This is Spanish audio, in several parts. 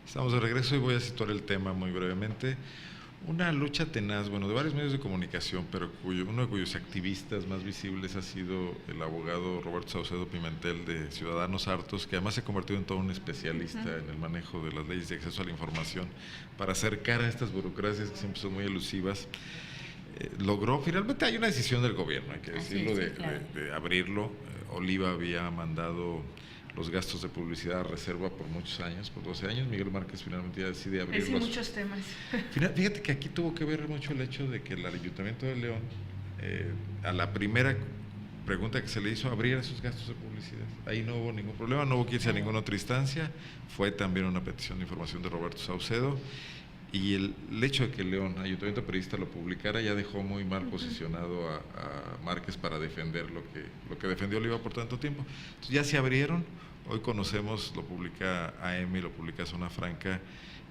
Estamos de regreso y voy a situar el tema muy brevemente. Una lucha tenaz, bueno, de varios medios de comunicación, pero uno de cuyos activistas más visibles ha sido el abogado Roberto Saucedo Pimentel de Ciudadanos Hartos, que además se ha convertido en todo un especialista en el manejo de las leyes de acceso a la información para acercar a estas burocracias que siempre son muy elusivas. Logró, finalmente hay una decisión del gobierno, hay que decirlo, de abrirlo. Oliva había mandado los gastos de publicidad a reserva por muchos años, por 12 años. Miguel Márquez finalmente ya decide abrirlos. Sí, muchos temas. Fíjate que aquí tuvo que ver mucho el hecho de que el Ayuntamiento de León, a la primera pregunta que se le hizo, abriera esos gastos de publicidad. Ahí no hubo ningún problema, no hubo que irse a ninguna otra instancia. Fue también una petición de información de Roberto Saucedo. Y el hecho de que León, Ayuntamiento Periodista, lo publicara ya dejó muy mal posicionado a Márquez para defender lo que defendió Oliva por tanto tiempo. Entonces ya se abrieron, hoy conocemos, lo publica AM y lo publica Zona Franca,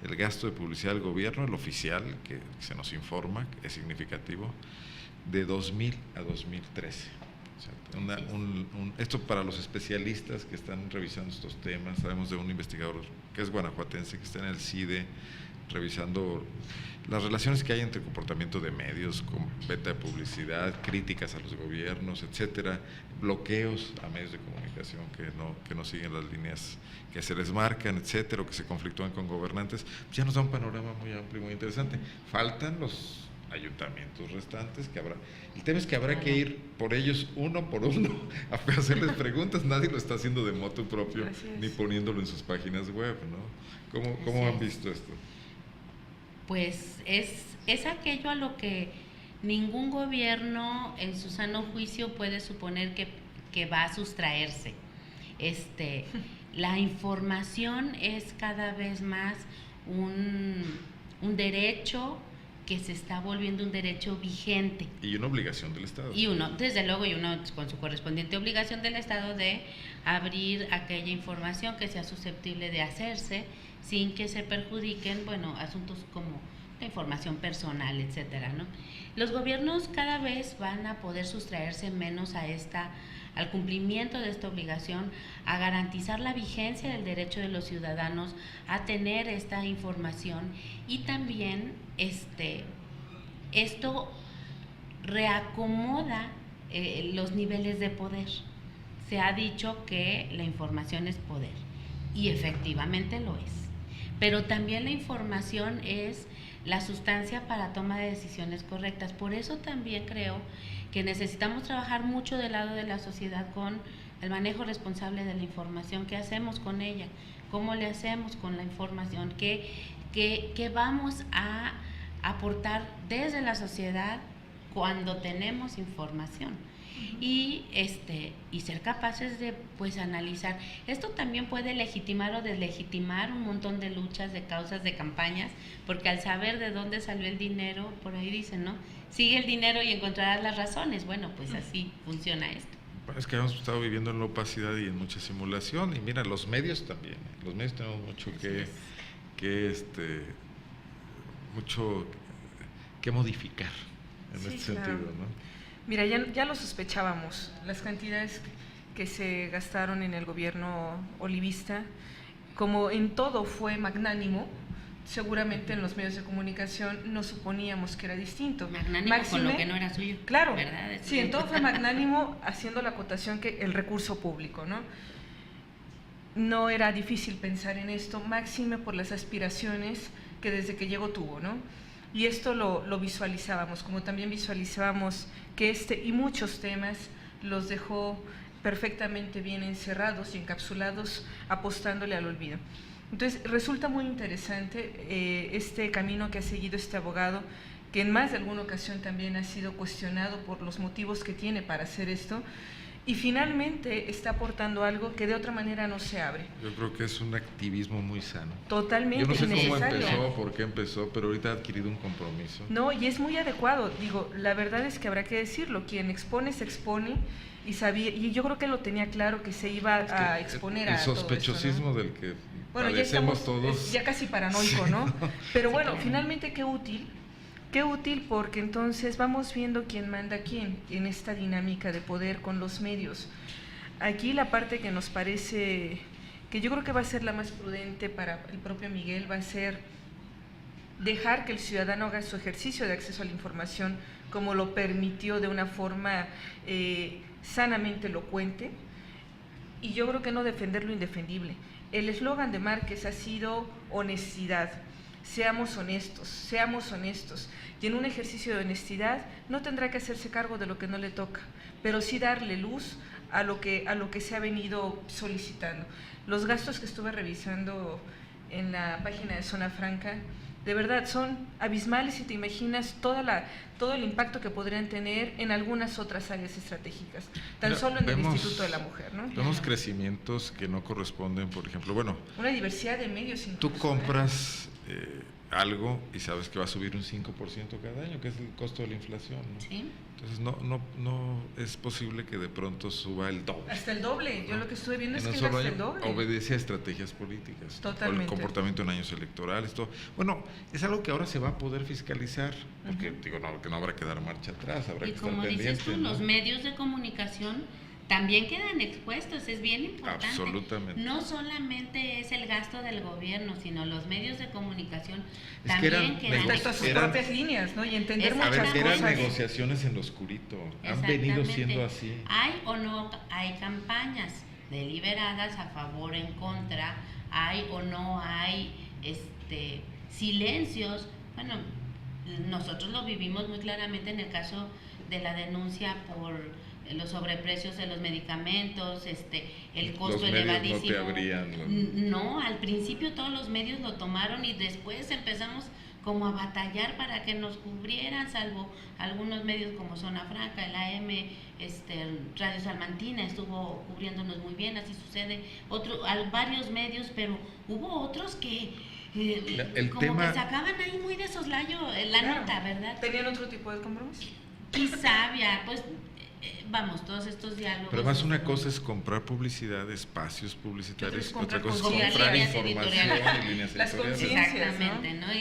el gasto de publicidad del gobierno, el oficial, que se nos informa, que es significativo, de 2000 a 2013. O sea, esto para los especialistas que están revisando estos temas. Sabemos de un investigador que es guanajuatense, que está en el CIDE, revisando las relaciones que hay entre comportamiento de medios, con venta de publicidad, críticas a los gobiernos, etcétera, bloqueos a medios de comunicación que no siguen las líneas que se les marcan, etcétera, o que se conflictúan con gobernantes. Ya nos da un panorama muy amplio y muy interesante. Faltan los ayuntamientos restantes, que habrá. El tema es que habrá que ir por ellos uno por uno a hacerles preguntas. Nadie lo está haciendo de motu propio, ni poniéndolo en sus páginas web, ¿no? ¿Cómo han visto esto? Pues es aquello a lo que ningún gobierno en su sano juicio puede suponer que va a sustraerse. La información es cada vez más un derecho que se está volviendo un derecho vigente. Y una obligación del Estado. Desde luego, con su correspondiente obligación del Estado de abrir aquella información que sea susceptible de hacerse sin que se perjudiquen, asuntos como la información personal, etcétera, ¿no? Los gobiernos cada vez van a poder sustraerse menos al cumplimiento de esta obligación, a garantizar la vigencia del derecho de los ciudadanos a tener esta información, y también esto reacomoda los niveles de poder. Se ha dicho que la información es poder, y efectivamente lo es, pero también la información es la sustancia para toma de decisiones correctas. Por eso también creo que necesitamos trabajar mucho del lado de la sociedad con el manejo responsable de la información. ¿Qué hacemos con ella? ¿Cómo le hacemos con la información? ¿Qué vamos a aportar desde la sociedad cuando tenemos información? Y ser capaces de analizar. Esto también puede legitimar o deslegitimar un montón de luchas, de causas, de campañas, porque al saber de dónde salió el dinero, por ahí dicen, ¿no? Sigue el dinero y encontrarás las razones. Bueno, pues así funciona esto. Es que hemos estado viviendo en la opacidad y en mucha simulación, y mira, los medios también. Los medios tenemos mucho mucho que modificar en este sentido, ¿no? Mira, ya lo sospechábamos, las cantidades que se gastaron en el gobierno olivista, como en todo fue magnánimo, seguramente en los medios de comunicación no suponíamos que era distinto. Magnánimo con lo que no era suyo. Claro, ¿verdad? Sí, en todo fue magnánimo, haciendo la acotación que el recurso público, ¿no? No era difícil pensar en esto, máxime por las aspiraciones que desde que llegó tuvo, ¿no? Y esto lo visualizábamos, como también visualizábamos que y muchos temas los dejó perfectamente bien encerrados y encapsulados, apostándole al olvido. Entonces, resulta muy interesante este camino que ha seguido este abogado, que en más de alguna ocasión también ha sido cuestionado por los motivos que tiene para hacer esto, y finalmente está aportando algo que de otra manera no se abre. Yo creo que es un activismo muy sano. Totalmente. Yo no sé cómo necesario. empezó, por qué empezó, pero ahorita ha adquirido un compromiso. No, y es muy adecuado. Digo, la verdad es que habrá que decirlo, quien expone se expone, y yo creo que lo tenía claro que se iba a exponer a todo esto, ¿no? El sospechosismo del que ya estamos todos. Ya casi paranoico, ¿no? Pero bueno, claro. Finalmente qué útil, porque entonces vamos viendo quién manda a quién en esta dinámica de poder con los medios. Aquí la parte que nos parece que yo creo que va a ser la más prudente para el propio Miguel, va a ser dejar que el ciudadano haga su ejercicio de acceso a la información como lo permitió de una forma sanamente elocuente, y yo creo que no defender lo indefendible. El eslogan de Márquez ha sido honestidad. Seamos honestos, y en un ejercicio de honestidad no tendrá que hacerse cargo de lo que no le toca, pero sí darle luz a lo que se ha venido solicitando. Los gastos que estuve revisando en la página de Zona Franca, de verdad son abismales, y te imaginas todo el impacto que podrían tener en algunas otras áreas estratégicas, solo en el Instituto de la Mujer, ¿no? Vemos crecimientos que no corresponden, por ejemplo, una diversidad de medios incluso, tú compras algo y sabes que va a subir un 5% cada año, que es el costo de la inflación, ¿no? Sí. Entonces no es posible que de pronto suba el doble. Hasta el doble. Yo lo que estuve viendo es que hasta el doble. Obedece a estrategias políticas. Totalmente. O el comportamiento en años electorales, todo. Bueno, es algo que ahora se va a poder fiscalizar, porque digo, que no habrá que dar marcha atrás, habrá y que estar como pendiente. dices tú, ¿no? los medios de comunicación también quedan expuestos, es bien importante. Absolutamente. No solamente es el gasto del gobierno, sino los medios de comunicación Es también que quedan respecto a sus propias líneas, ¿no? Y entender Exactamente. muchas eran cosas. negociaciones en lo oscurito, han venido Exactamente. siendo así. Hay o no hay campañas deliberadas a favor, en contra, hay o no hay silencios. Bueno, nosotros lo vivimos muy claramente en el caso de la denuncia por los sobreprecios de los medicamentos, el costo los medios elevadísimo. no te abrían. No, al principio todos los medios lo tomaron y después empezamos como a batallar para que nos cubrieran, salvo algunos medios como Zona Franca, el AM, Radio Salmantina estuvo cubriéndonos muy bien, así sucede, varios medios, pero hubo otros que como que sacaban ahí muy de soslayo la nota, ¿verdad? ¿Tenían otro tipo de compromiso? Quizá había, pues, vamos, todos estos diálogos. Pero además una cosa es comprar publicidad, espacios publicitarios, otra otra cosa es conciencia, comprar líneas información editoriales. y líneas Las editoriales. conciencias, Exactamente, ¿no?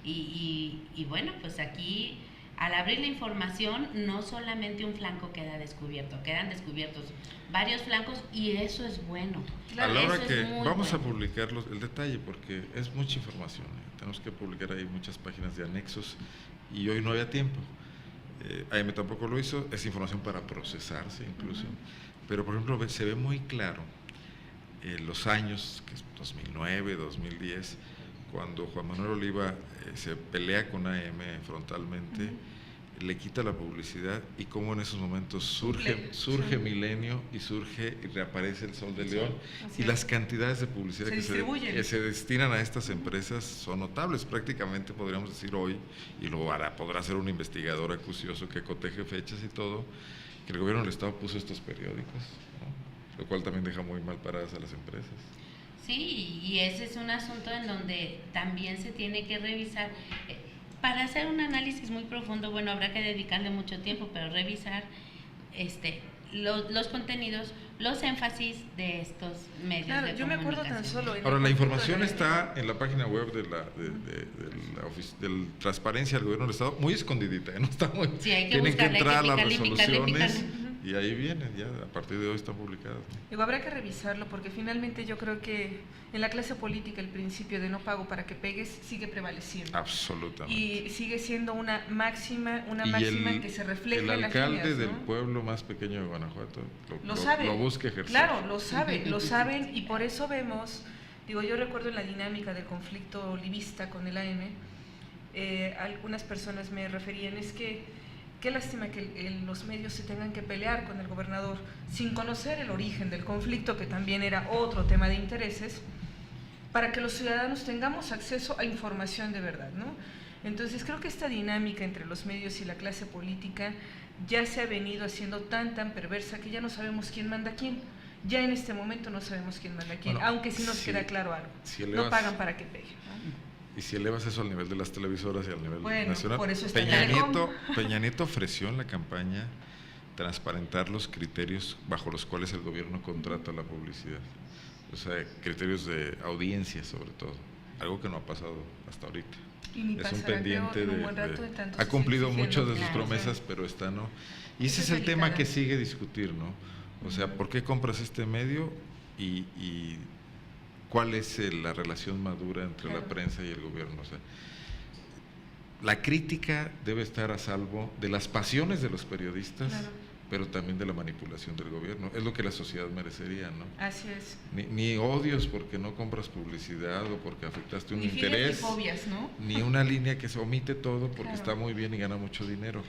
Y bueno, pues aquí, al abrir la información, no solamente un flanco queda descubierto, quedan descubiertos varios flancos, y eso es bueno. A la hora Eso que es muy vamos a bueno. publicar el detalle, porque es mucha información, tenemos que publicar ahí muchas páginas de anexos, y hoy no había tiempo. AM tampoco lo hizo, es información para procesarse incluso, pero por ejemplo se ve muy claro los años, que es 2009, 2010, cuando Juan Manuel Oliva se pelea con AM frontalmente, le quita la publicidad, y cómo en esos momentos surge Milenio y reaparece el Sol de León, y las cantidades de publicidad que se destinan a estas empresas son notables. Prácticamente podríamos decir hoy, y lo podrá hacer un investigador acucioso que coteje fechas y todo, que el gobierno del Estado puso estos periódicos, ¿no? Lo cual también deja muy mal paradas a las empresas. Sí, y ese es un asunto en donde también se tiene que revisar. Para hacer un análisis muy profundo, bueno, habrá que dedicarle mucho tiempo, pero revisar los contenidos, los énfasis de estos medios Claro, de yo me acuerdo comunicación. tan solo... Ahora, la información está en la página web de Transparencia del Gobierno del Estado, muy escondidita, no está muy... Sí, hay que tienen que buscarle, entrar a las hay que picarle, resoluciones, y ahí vienen, ya a partir de hoy están publicadas. Digo, habrá que revisarlo, porque finalmente yo creo que en la clase política el principio de no pago para que pegues sigue prevaleciendo. Absolutamente. Y sigue siendo una máxima que se refleja el en las alcalde líneas, ¿no? del pueblo más pequeño de Guanajuato lo busca ejercer. Claro, lo saben, y por eso vemos, digo, yo recuerdo en la dinámica del conflicto olivista con el AM, algunas personas me referían, es que qué lástima que los medios se tengan que pelear con el gobernador sin conocer el origen del conflicto, que también era otro tema de intereses, para que los ciudadanos tengamos acceso a información de verdad, ¿no? Entonces creo que esta dinámica entre los medios y la clase política ya se ha venido haciendo tan perversa que ya no sabemos quién manda quién. Ya en este momento no sabemos quién manda quién, bueno, aunque sí nos queda claro algo. No pagan para que pegue, ¿no? Y si elevas eso al nivel de las televisoras y al nivel nacional, por eso está Peña Nieto ofreció en la campaña transparentar los criterios bajo los cuales el gobierno contrata la publicidad. O sea, criterios de audiencia sobre todo, algo que no ha pasado hasta ahorita. Es un pendiente de ha cumplido muchas de sus promesas, pero esta no. Y ese es el tema que sigue discutir, ¿no? O sea, ¿por qué compras este medio y cuál es la relación madura entre la prensa y el gobierno. O sea, la crítica debe estar a salvo de las pasiones de los periodistas, pero también de la manipulación del gobierno. Es lo que la sociedad merecería, ¿no? Así es. Ni odios porque no compras publicidad o porque afectaste un Ni interés, fobias, ¿no? ni una línea que se omite todo porque está muy bien y gana mucho dinero.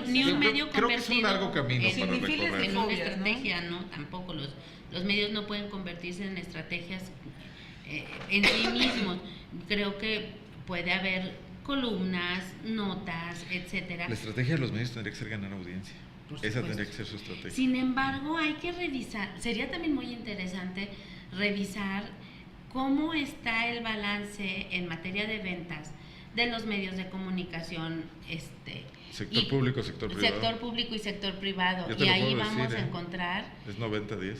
Ni un medio creo que es un convertido largo camino para recorrer. en una estrategia, ¿no? Tampoco los medios no pueden convertirse en estrategias en sí mismos. Creo que puede haber columnas, notas, etcétera. La estrategia de los medios tendría que ser ganar audiencia. Esa tendría que ser su estrategia. Sin embargo, hay que revisar, sería también muy interesante revisar cómo está el balance en materia de ventas de los medios de comunicación, sector público, sector privado. Sector público y sector privado. Yo te Y lo ahí puedo vamos decir, a encontrar es 90-10.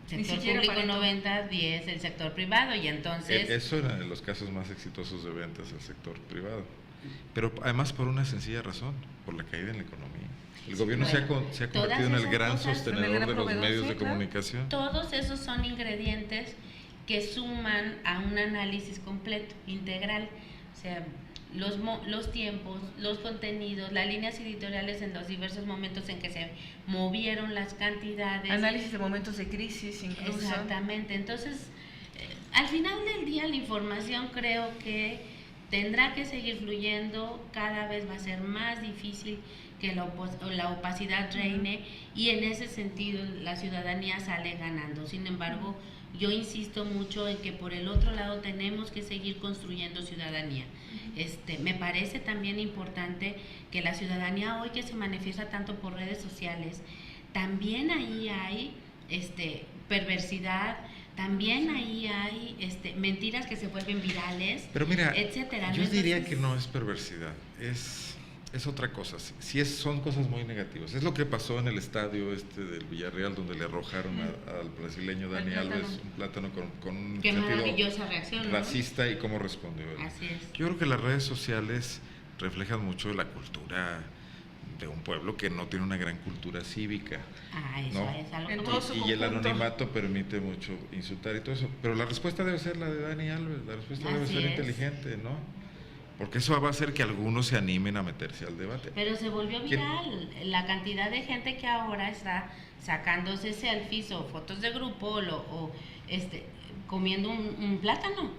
sector público 90-10, el sector privado, y entonces... Eso era de los casos más exitosos de ventas, el sector privado. Pero además por una sencilla razón, por la caída en la economía. El gobierno se ha convertido en el gran sostenedor de los medios de comunicación. Todos esos son ingredientes que suman a un análisis completo, integral. O sea, los tiempos, los contenidos, las líneas editoriales en los diversos momentos en que se movieron las cantidades. Análisis de momentos de crisis incluso. Exactamente. Entonces, al final del día la información creo que tendrá que seguir fluyendo, cada vez va a ser más difícil que la opacidad reine, y en ese sentido la ciudadanía sale ganando. Sin embargo, yo insisto mucho en que por el otro lado tenemos que seguir construyendo ciudadanía. Me parece también importante que la ciudadanía hoy, que se manifiesta tanto por redes sociales, también ahí hay perversidad, también ahí hay mentiras que se vuelven virales, pero mira, etcétera. Yo diría que no es perversidad, es otra cosa. Son cosas muy negativas. Es lo que pasó en el estadio del Villarreal, donde le arrojaron al brasileño Dani Alves un plátano con un Qué sentido maravillosa reacción, ¿no? racista, y cómo respondió él. Así es. Yo creo que las redes sociales reflejan mucho de la cultura de un pueblo que no tiene una gran cultura cívica. Eso ¿no? es algo En como- todo su Y el conjunto. anonimato permite mucho insultar y todo eso. Pero la respuesta debe ser la de Dani Alves, la respuesta debe Así ser es. inteligente, ¿no? Porque eso va a hacer que algunos se animen a meterse al debate. Pero se volvió viral la cantidad de gente que ahora está sacándose selfies o fotos de grupo o comiendo un plátano.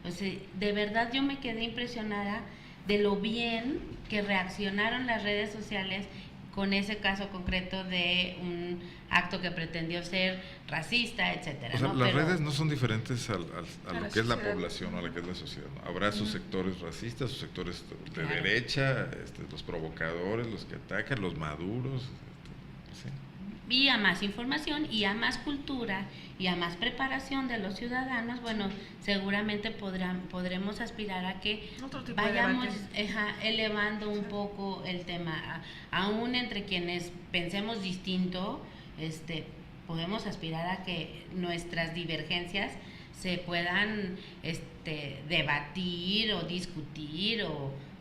O sea, de verdad yo me quedé impresionada de lo bien que reaccionaron las redes sociales con ese caso concreto de un acto que pretendió ser racista, etcétera. O sea, ¿no? las Pero- redes no son diferentes a lo la que es la sociedad. población o a la que es la sociedad, ¿no? Habrá sus sectores racistas, sus sectores de Claro. derecha, los provocadores, los que atacan, los maduros. Sí. Y a más información y a más cultura y a más preparación de los ciudadanos, bueno, seguramente podremos aspirar a que Otro tipo de vayamos debate. elevando un poco el tema, aún entre quienes pensemos distinto, podemos aspirar a que nuestras divergencias se puedan debatir o discutir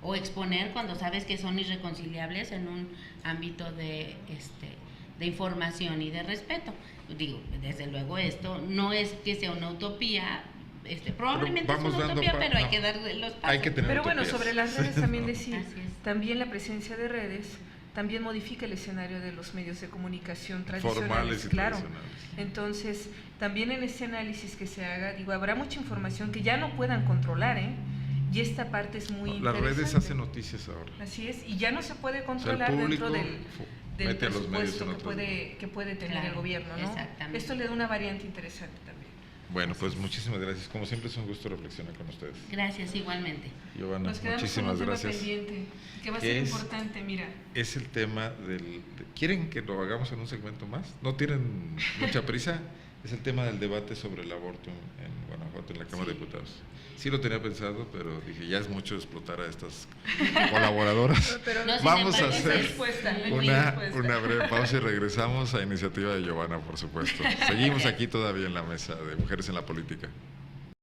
o exponer cuando sabes que son irreconciliables en un ámbito de información y de respeto. Digo, desde luego esto no es que sea una utopía, probablemente es vamos una dando utopía, pero hay no, que darle los pasos. hay que tener Pero bueno, utopías. sobre las redes también decir, Así es. también la presencia de redes también modifica el escenario de los medios de comunicación tradicionales, Formales y claro. tradicionales. Entonces, también en ese análisis que se haga, habrá mucha información que ya no puedan controlar, y esta parte es muy Las interesante. redes hacen noticias ahora. Así es, y ya no se puede O sea, controlar el público dentro del mete a los medios presupuesto en otros. que puede tener Claro, el gobierno, ¿no? exactamente. Esto le da una variante interesante también. Bueno, pues muchísimas gracias. Como siempre es un gusto reflexionar con ustedes. Gracias, igualmente. Giovanna, Nos quedamos muchísimas con un gracias. tema pendiente, que va a ¿Qué ser es? importante, mira. Es el tema ¿Quieren que lo hagamos en un segmento más? ¿No tienen mucha prisa? Es el tema del debate sobre el aborto en Guanajuato, en la Cámara de Diputados. Sí lo tenía pensado, pero dije, ya es mucho explotar a estas colaboradoras. Pero No, sin Vamos a embargo, hacer respuesta, una breve pausa y regresamos a iniciativa de Giovanna, por supuesto. Seguimos aquí todavía en la mesa de Mujeres en la Política.